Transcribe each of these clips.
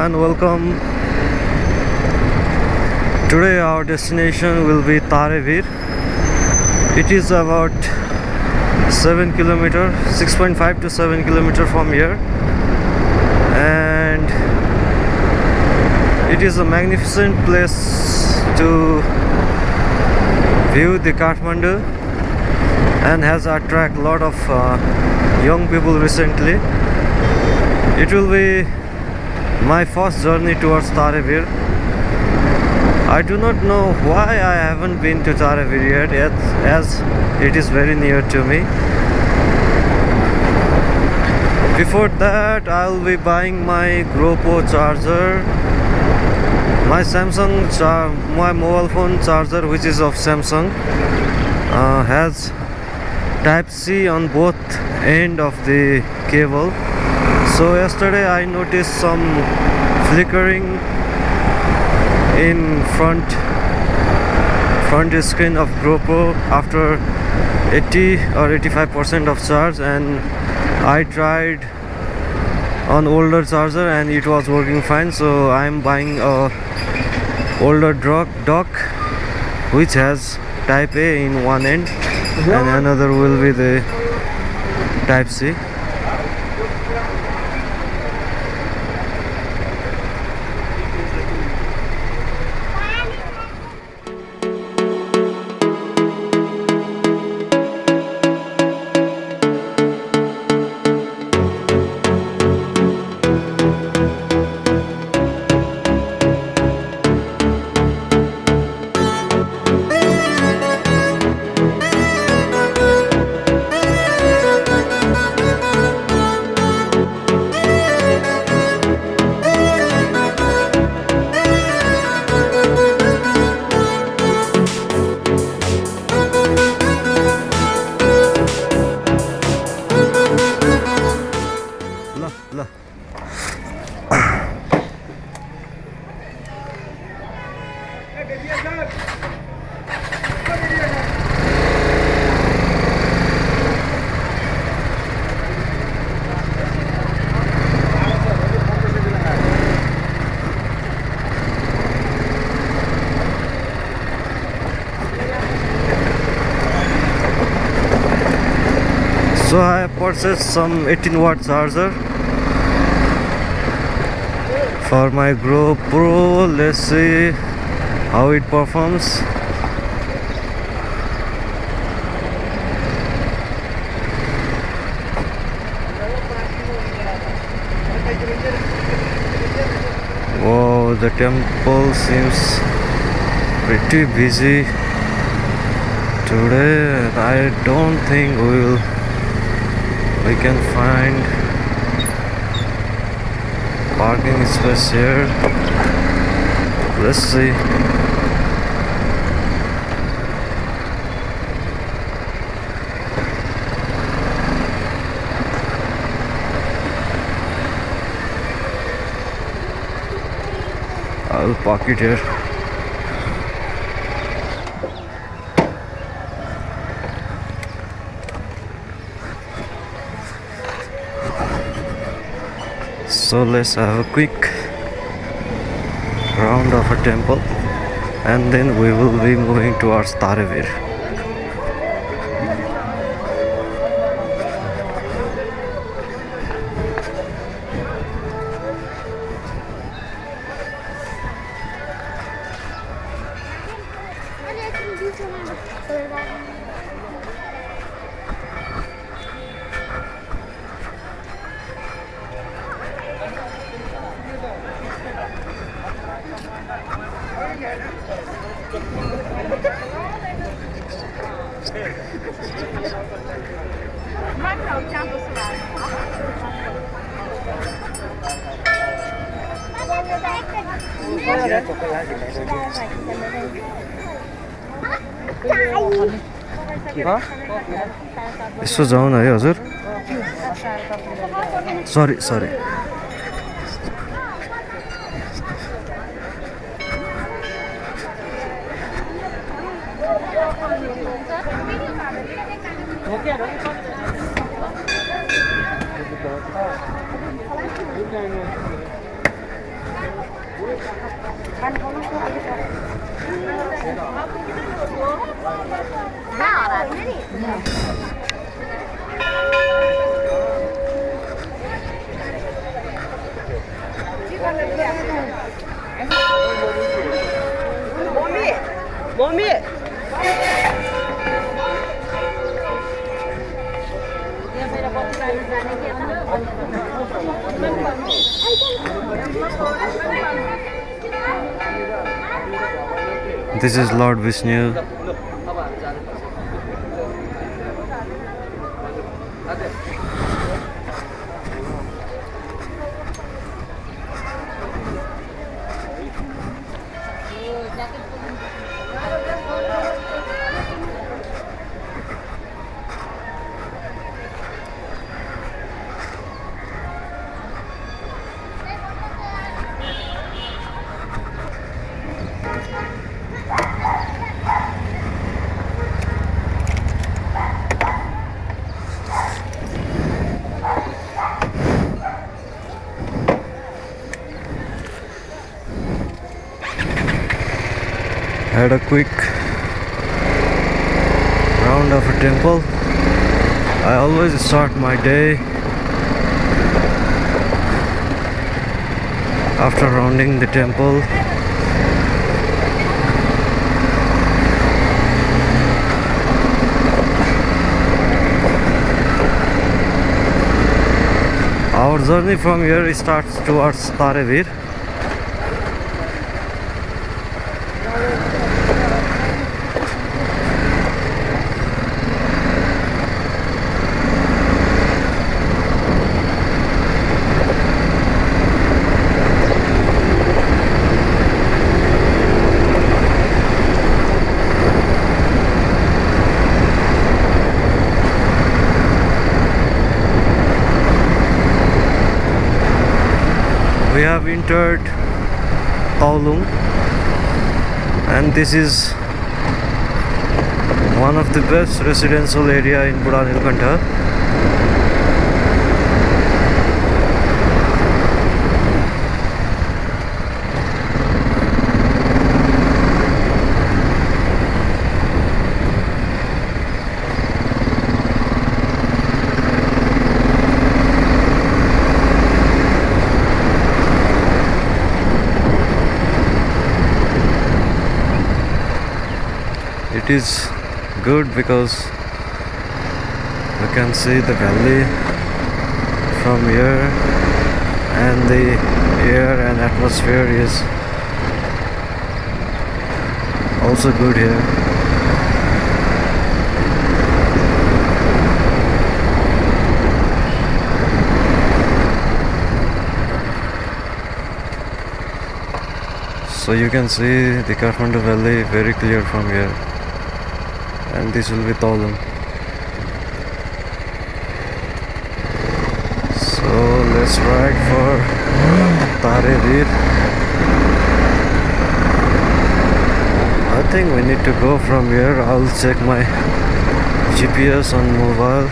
and welcome. Today our destination will be Tarebhir. It is about 7 kilometer, 6.5 to 7 kilometer from here, and it is a magnificent place to view the Kathmandu and has attracted a lot of young people recently. It will be my first journey towards Tarebhir. I do not know why I haven't been to Tarebhir yet, as it is very near to me. Before that, I will be buying my GoPro charger, my mobile phone charger, which is of Samsung, has Type-C on both end of the cable. So yesterday I noticed some flickering in front screen of GoPro after 80 or 85% of charge, and I tried on older charger and it was working fine. So I'm buying a older dock which has Type-A in one end and another will be the Type-C. So I purchased some 18-watt charger for my GoPro. Let's see how it performs. Wow, the temple seems pretty busy today. I don't think we can find parking space here. Let's see. I'll park it here. So let's have a quick round of a temple and then we will be moving towards Tarebhir. यसो जाउँ न है हजुर. सरी This is Lord Vishnu. Had a quick round of a temple. I always start my day after rounding the temple. Our journey from here starts towards Tarebhir. We have entered Taulung, and this is one of the best residential area in Budhanilkantha. It is good because you can see the valley from here, and the air and atmosphere is also good here. So you can see the Kathmandu valley very clear from here. And this will be Taulung. So let's ride for Tarebhir. I think we need to go from here. I'll check my GPS on mobile.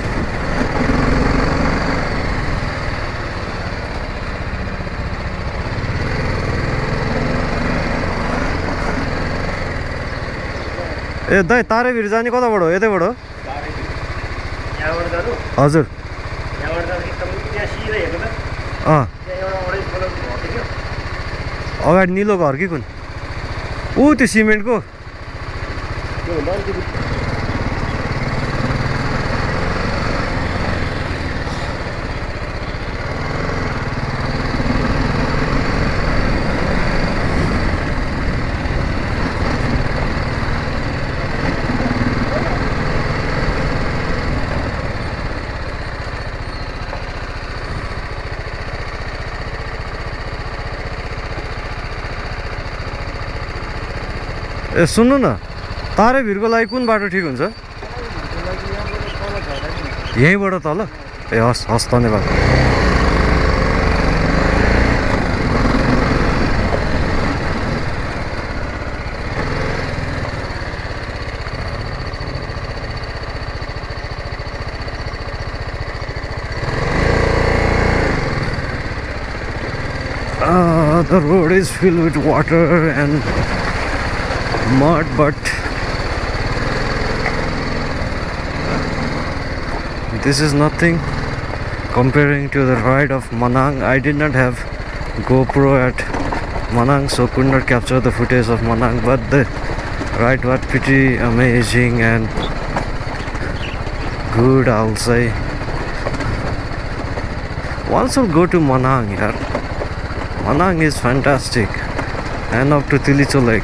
ए दाइ तारेभिर जाने कताबाट हो यतैबाट हो यहाँबाट जानु हजुर यहाँबाट जानु एकदम त्यहाँ सिधै हेर्नु त त्यहाँ एउटा ओरेन्ज कलरको घर देख्यो अगाडि निलो घर कि कुन त्यो सिमेन्टको त्यो भन्दा ए सुन्नु न तारेभिरको लागि कुन बाटो ठिक हुन्छ यहीँबाट तल ए हस् हस् धन्यवाद The road is filled with water and mud, but this is nothing comparing to the ride of Manang. I did not have GoPro at Manang, so could not capture the footage of Manang, but the ride was pretty amazing and good, I'll say. One should go to Manang here. Manang is fantastic, and up to Tilicho Lake.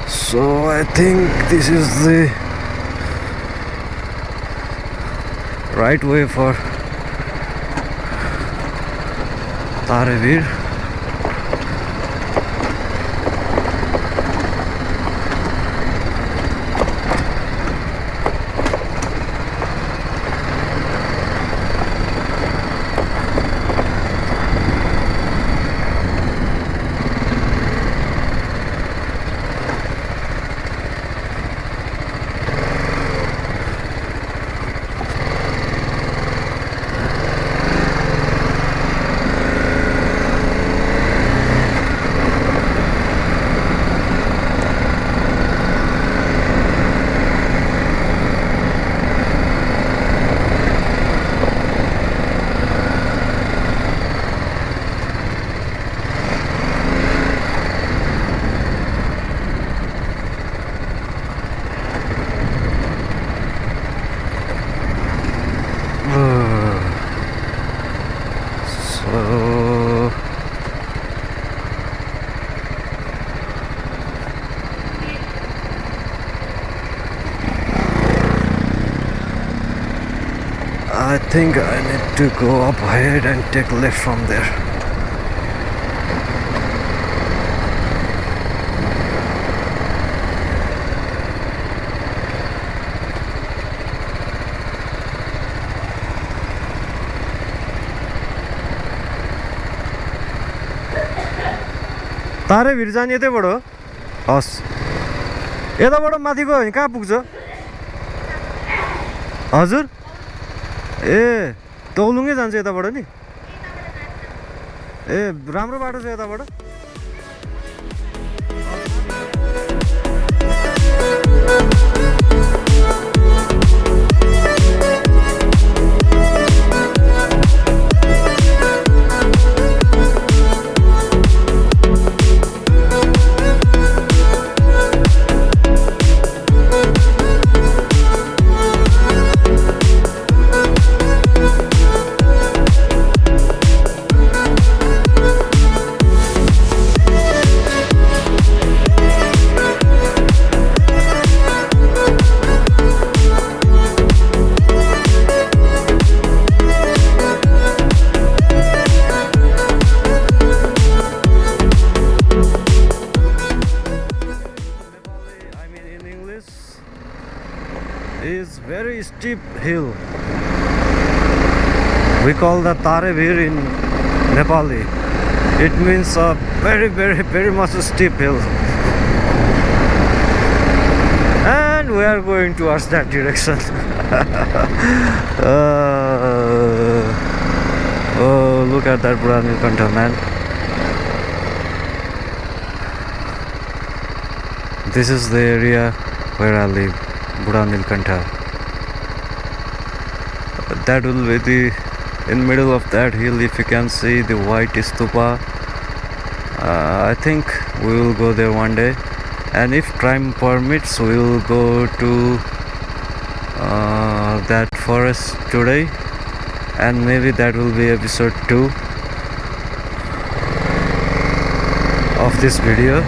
So I think this is the right way for Tarebhir. I think I need to go up ahead and take left from there. Tarebhir जाने यतैबाट हो? हस्, यताबाट माथि गयो भने कहाँ पुग्छ? हजुर, ए तौलुङै जान्छ यताबाट नि? ए राम्रो बाटो छ यताबाट? Is very steep hill. We call that Tarebhir in Nepali. It means a very much steep hill. And we are going towards that direction. Oh, look at that Budhanilkantha, man. This is the area where I live. Budhanilkantha. That will be the in middle of that hill. If you can see the white stupa, I think we will go there one day, and if time permits we will go to that forest today, and maybe that will be episode 2 of this video.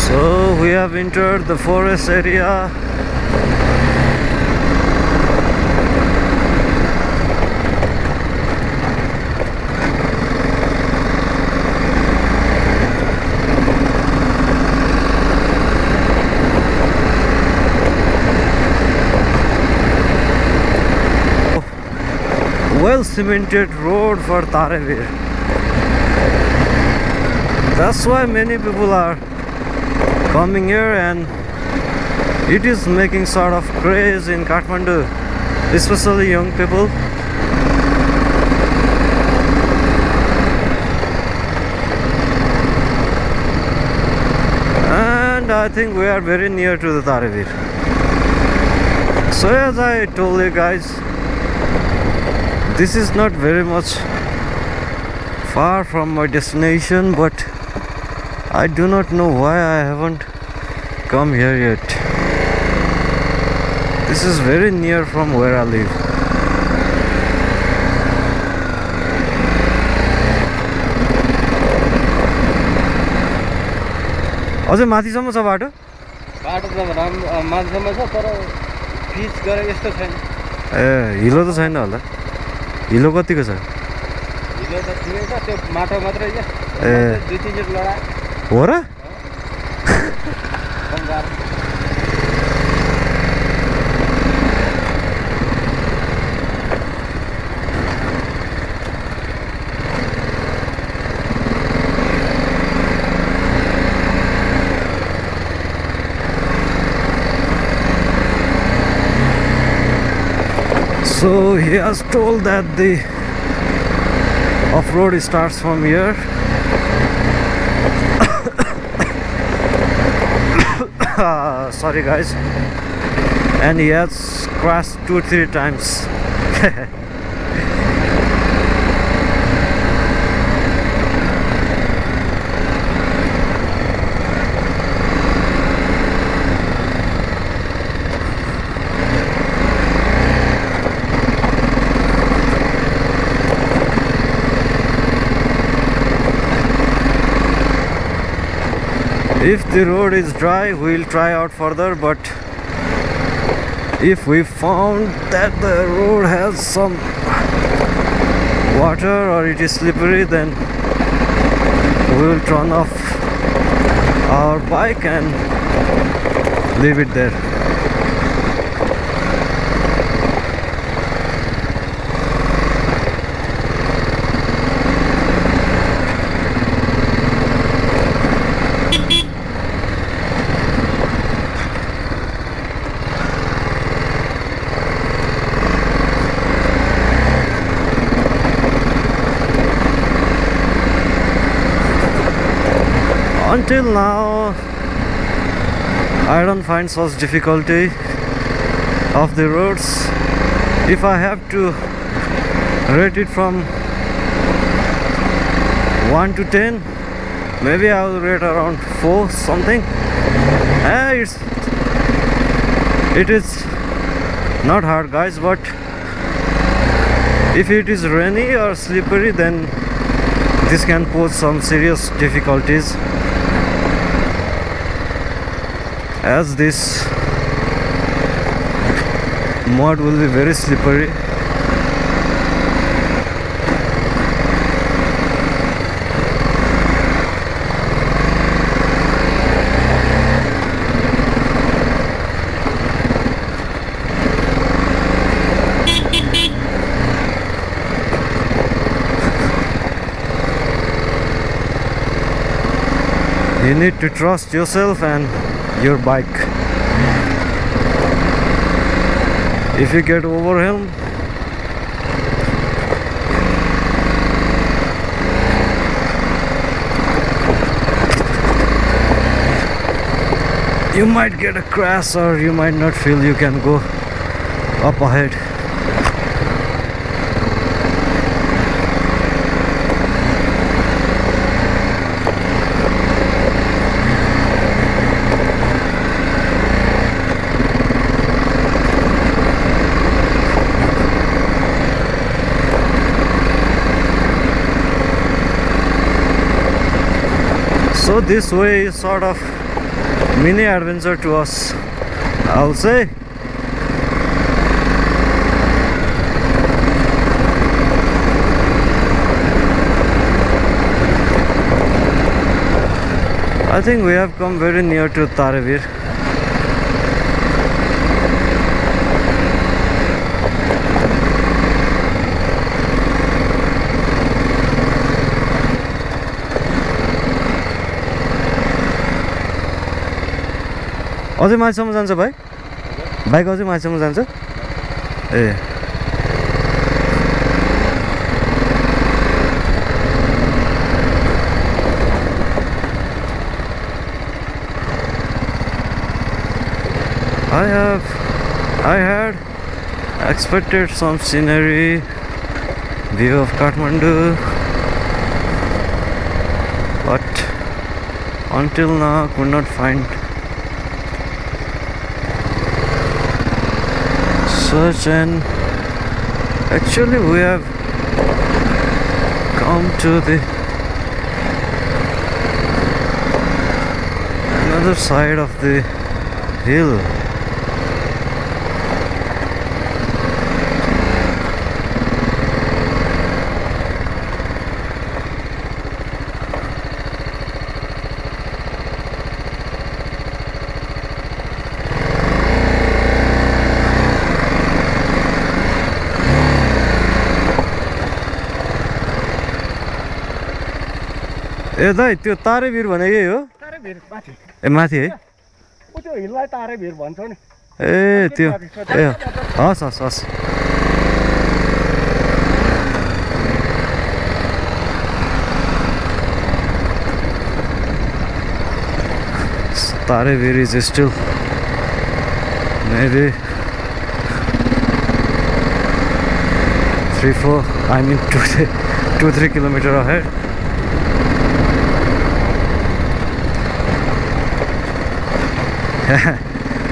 So we have entered the forest area. Well cemented road for Tarebhir. That's why many people are coming here, and it is making sort of craze in Kathmandu, especially young people. And I think we are very near to the Tarebhir. So as I told you guys, this is not very much far from my destination, but I do not know why I haven't come here yet. This is very near from where I live. अझै माथिसम्म छ बाटो? बाटो त माथिसम्म छ, तर pitch गरे यस्तो छैन। ए हिलो त छैन होला? हिलो कतिको छ? हिलो त ठिकै छ, त्यो माटो मात्रै छ। ए 2-3 चोटि लडाए हो र? So he has told that the off-road starts from here. Sorry guys. And he has crashed 2-3 times. If the road is dry, we'll try out further, but if we found that the road has some water or it is slippery, then we will turn off our bike and leave it there. Until now, I don't find such difficulty of the roads. If I have to rate it from 1 to 10, maybe I will rate around 4 something. It is not hard guys, but if it is rainy or slippery, then this can pose some serious difficulties, as this mud will be very slippery. You need to trust yourself and your bike. If you get overwhelmed, you might get a crash, or you might not feel you can go up ahead. So this way is sort of mini adventure to us, I'll say. I think we have come very near to Tarebhir. अझै माथिसम्म जान्छ भाइ? Bike अझै माथिसम्म जान्छ? ए I had expected some scenery, view of Kathmandu, but until now could not find such an. Actually we have come to the another side of the hill. ए दाइ त्यो तारेभिर भने यही हो? तारेभिर माथि। ए माथि है? उ त्यो हिललाई तारेभिर भन्छ नि। ए त्यो ए हस् हस् हस्। Tarebhir is still maybe 2-3 kilometers ahead.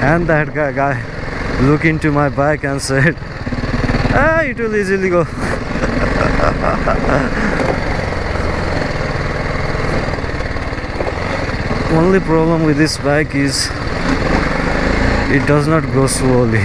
And that guy looked into my bike and said, "Ah, it will easily go." Only problem with this bike is it does not go slowly.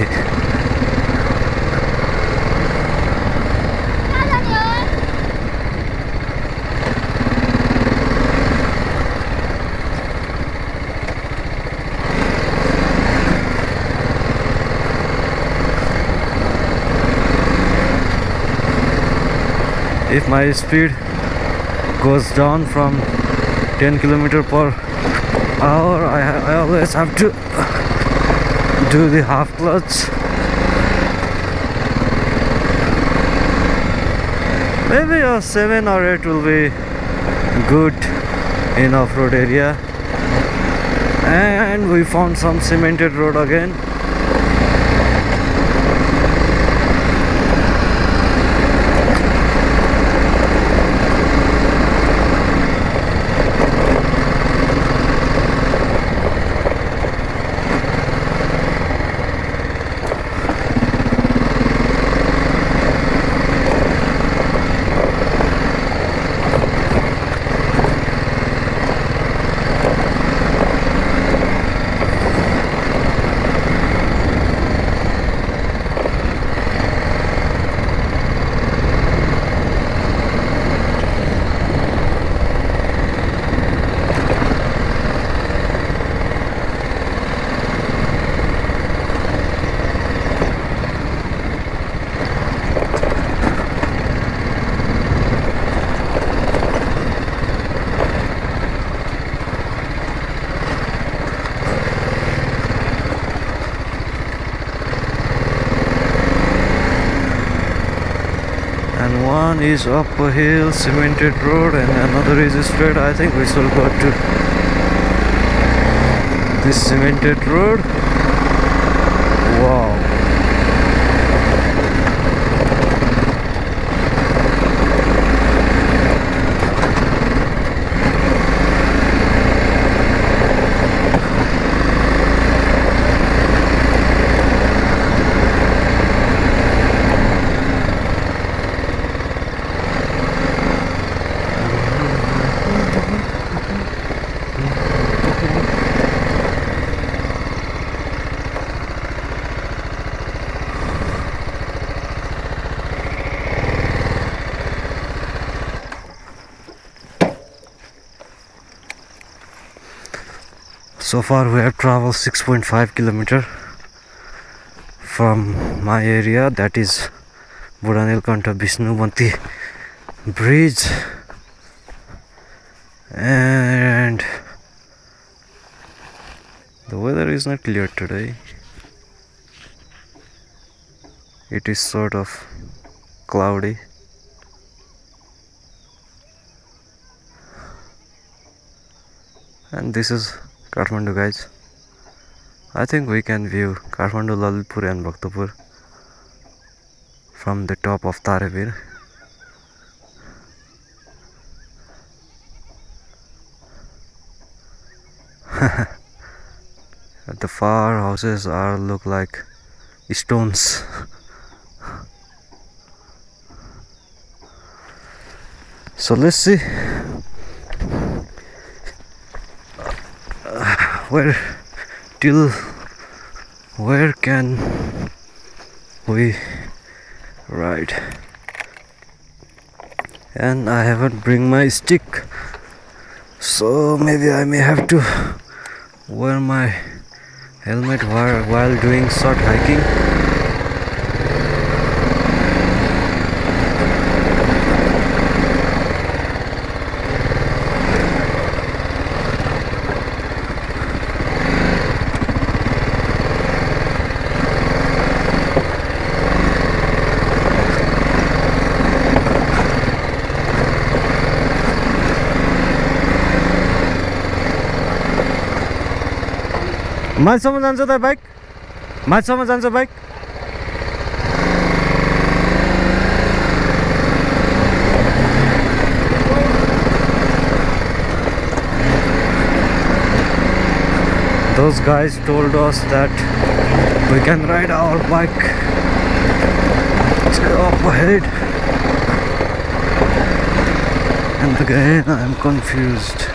If my speed goes down from 10 km/h, I always have to do the half clutch. Maybe a 7 or 8 will be good in off-road area. And we found some cemented road again. And one is up a hill, cemented road, and another is straight. I think we shall go to this cemented road. Wow. So far we have traveled 6.5 kilometer from my area, that is Budhanilkantha bridge, and the weather is not clear today. It is sort of cloudy. And this is Kathmandu, guys. I think we can view Kathmandu, Lalitpur and Bhaktapur from the top of Tarebhir. The far houses are look like stones. So let's see where can we ride. And I haven't bring my stick, so maybe I may have to wear my helmet while doing short hiking. माथिसम्म जान्छ त bike? माथिसम्म जान्छ bike? Those guys told us that we can ride our bike up ahead, and again I am confused.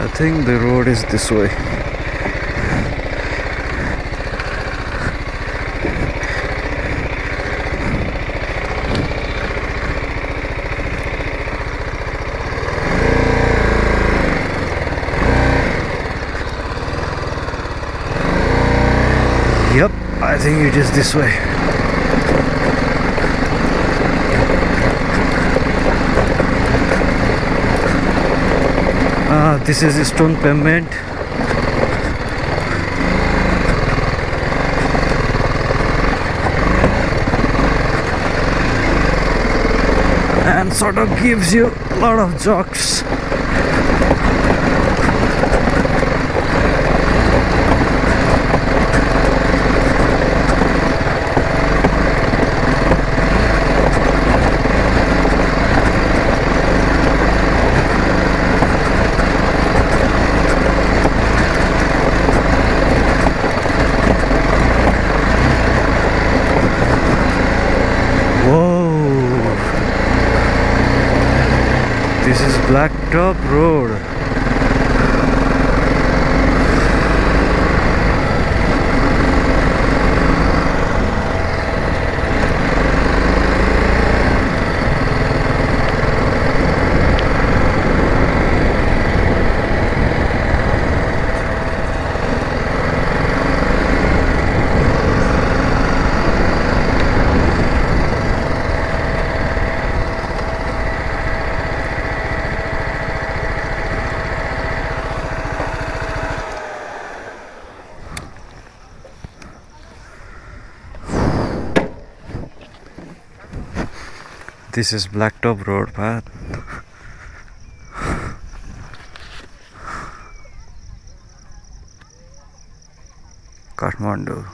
I think the road is this way. Yep, I think it is this way. This is stone pavement. And sort of gives you a lot of jogs. This is Blacktop Road. This is Blacktop Road path. Kathmandu.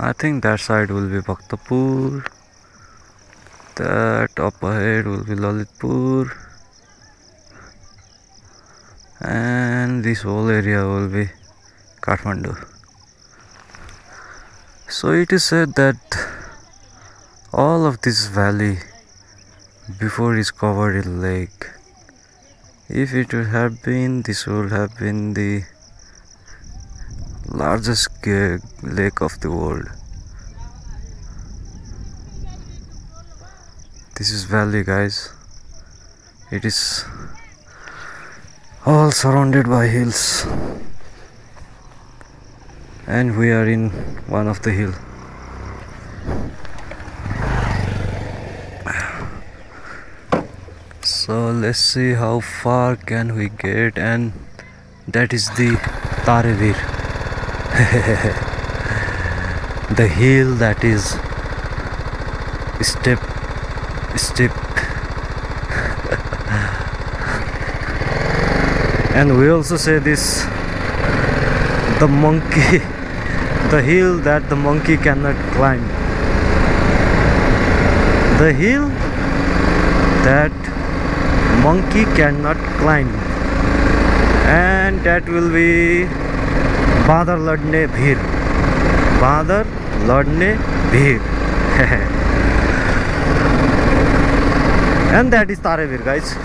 I think that side will be Bhaktapur. That up ahead will be Lalitpur, and this whole area will be Kathmandu. So it is said that all of this valley before is covered in lake. If it would have been, this would have been the largest lake of the world. This is valley, guys. It is all surrounded by hills, and we are in one of the hill. So let's see how far can we get, and that is the Tarebhir. The hill that is steep. And we also say this, the monkey, the hill that the monkey cannot climb. The hill that monkey cannot climb, and that will be Badar Ladne Bhir. Badar Ladne Bhir. And that is Tarebhir, guys.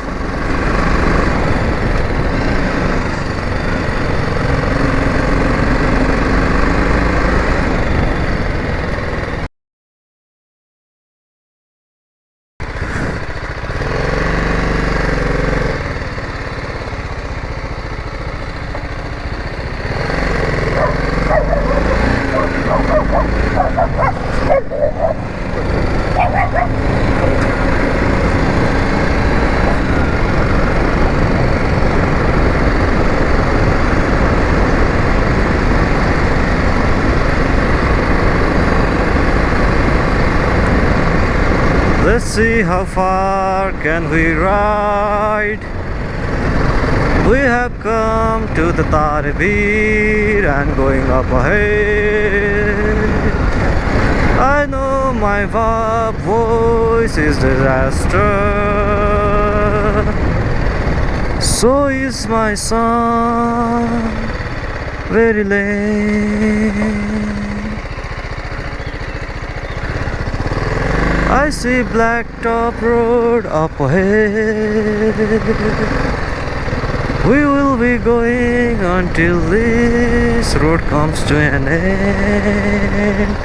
Let's see how far can we ride. We have come to the Tarebhir and going up ahead. I know my voice is disaster, so is my song very late. I see Blacktop Road up ahead. We will be going until this road comes to an end.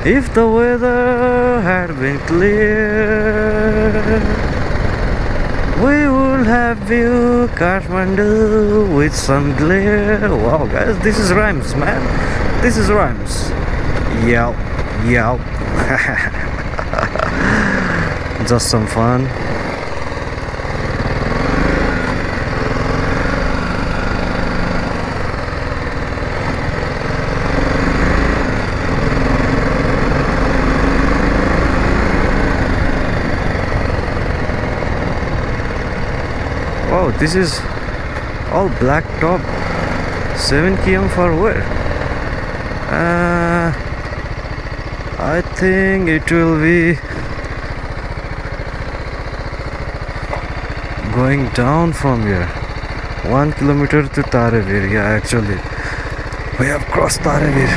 If the weather had been clear, we would have view Kathmandu with some glare. Wow, guys, this is rhymes, man. This is rhymes. Yow, yow. Just some fun. Wow, this is all black top. 7 km for where? I think it will be going down from here. 1 kilometer to Tarebhir. Yeah, actually, we have crossed Tarebhir.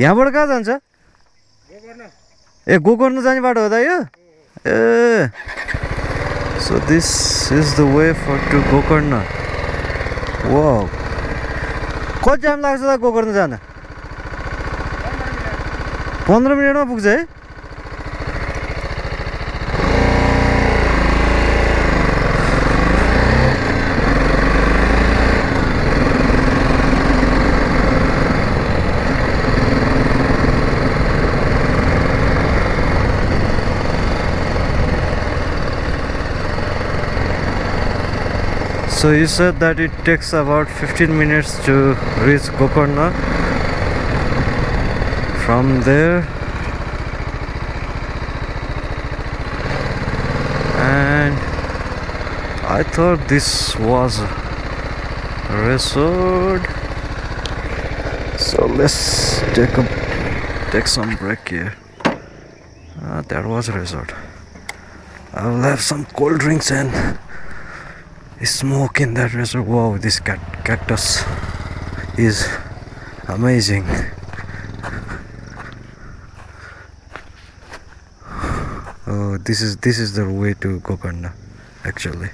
यहाँबाट कहाँ जान्छ? ए गोकर्ण जाने बाटो हो त यो? ए So this is the way for to Gokarna. Wow. कति time लाग्छ त गोकर्ण जान? 15 मिनेटमा पुग्छ है? So you said that it takes about 15 minutes to reach Gokarna. From there, and I thought this was a resort. So let's take some break here. That was a resort. I will have some cold drinks and smoke in that resort. Wow, this cactus is amazing. Oh, this is the way to Gokarna, actually.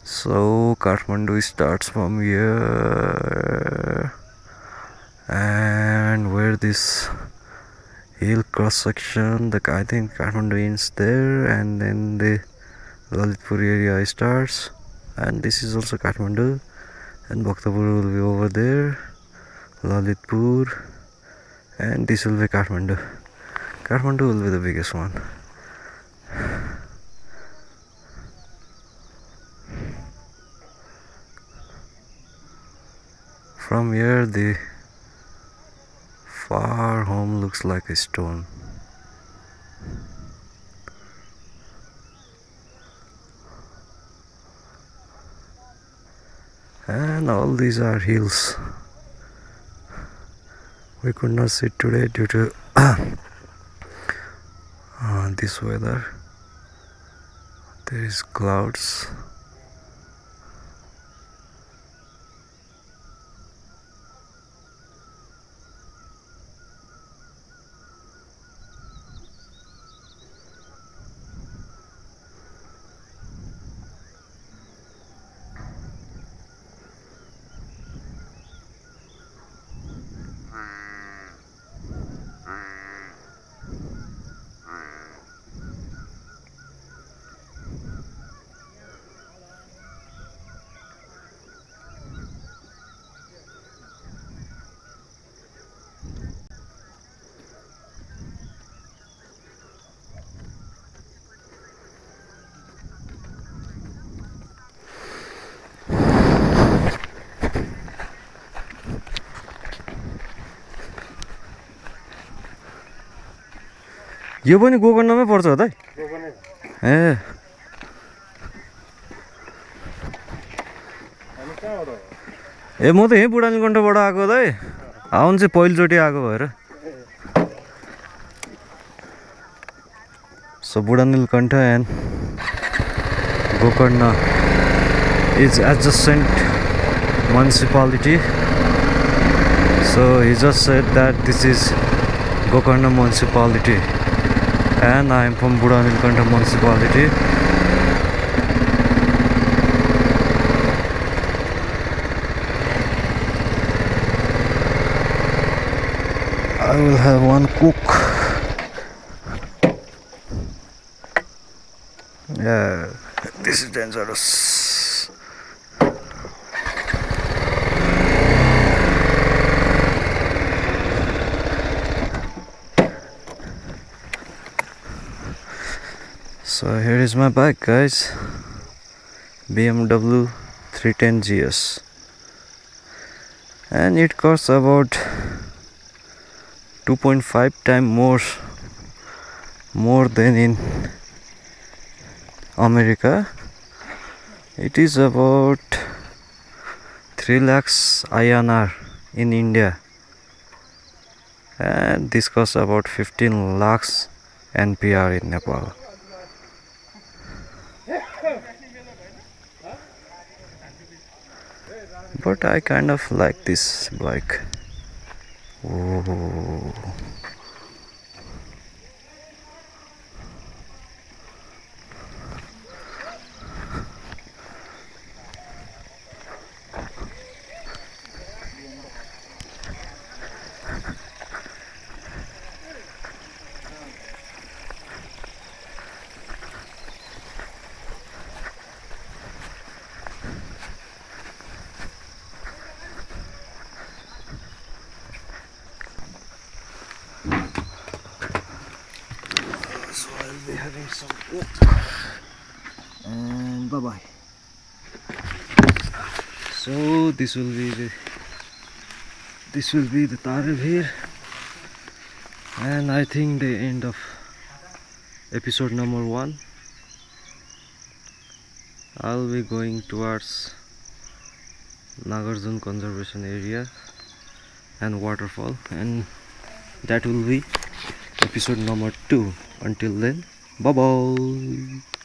So Kathmandu starts from here, and where this hill cross section, I think Kathmandu ends there, and then the Lalitpur area starts, and this is also Kathmandu, and Bhaktapur will be over there, Lalitpur, and this will be Kathmandu. Kathmandu will be the biggest one. From here the far home looks like a stone. And all these are hills. We could not see today due to this weather. There is clouds. यो पनि गोकर्णमै पर्छ हो त ए ए म त यही बुढानीलकण्ठबाट आएको दाइ आउनु चाहिँ पहिलोचोटि आएको भएर So Budhanilkantha and Gokarna is adjacent municipality. So he just said that this is Gokarna municipality and I am from Budhanilkantha municipality. I will have one cook. Yeah, this is dangerous. So here is my bike, guys. BMW 310 GS, and it costs about 2.5 times more than in America. It is about 3 lakhs INR in India, and this costs about 15 lakhs NPR in Nepal. But I kind of like this bike. Oh. So I'll be having some walk and bye bye. So this will be the Tarebhir, and I think the end of episode number 1. I'll be going towards Nagarjun Conservation Area and waterfall, and that will be episode number 2. Until then, bye bye.